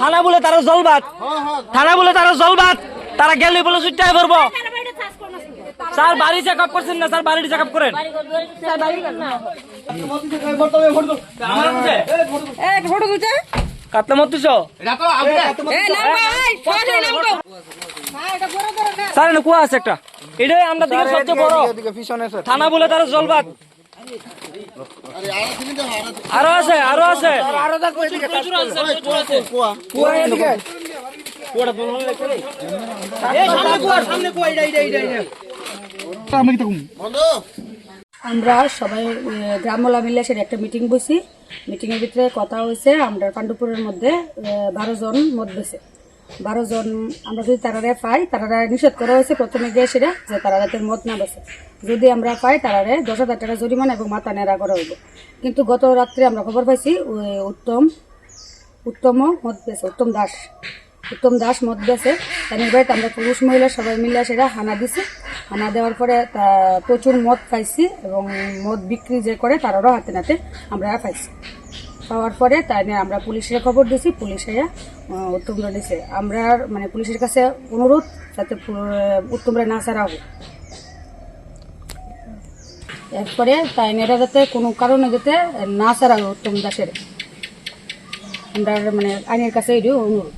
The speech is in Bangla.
থানা বলে তারা জলবাদ, থানা বলে তারা জলবাদ, তারা গেলে বলে সুইটাই করবো। স্যার বাড়ি চেক আপ করছেন না, স্যার বাড়ি চেক আপ করেন। কাতলা মতুছ স্যার এনে কুয়া আছে একটা, এটাই আমরা দিকে সবচেয়ে বড় থানা বলে তারা জলবাদ। আরো আছে, আরো আছে, আমরা সবাই গ্রামওয়ালা মিলে সেটা একটা মিটিং বসি। মিটিং এর ভিতরে কথা হয়েছে আমরা পাণ্ডুপুরের মধ্যে 12 জন মদ বেছে, 12 জন আমরা যদি তারারে পাই, তারারে নিষেধ করা হয়েছে প্রথমে গিয়ে সেটা যে তারা রাতের মদ না বেছে, যদি আমরা পাই তারারে 10,000 টাকা জরিমানা এবং মাথা নেড়া করা হইব। কিন্তু গত রাত্রে আমরা খবর পাইছি উত্তম মদ বেছে, উত্তম দাস মদ বেছে, তার বাড়িতে আমরা পুরুষ মহিলা সবাই মিলে সেটা হানা দিছি। হানা দেওয়ার পরে প্রচুর মদ পাইছি এবং মদ বিক্রি যে করে তারারও হাতে নাতে আমরা পাইছি। পাওয়ার পরে তাই নিয়ে আমরা পুলিশের খবর দিছি, পুলিশে উত্তমরা দিছে। আমরা মানে পুলিশের কাছে অনুরোধ যাতে উত্তমরা না ছাড়া হোক, এরপরে তাই মেয়েরা যাতে কোনো কারণে যাতে না ছাড়া উত্তম দাসের, আমরা মানে আইনের কাছে এটিও অনুরোধ।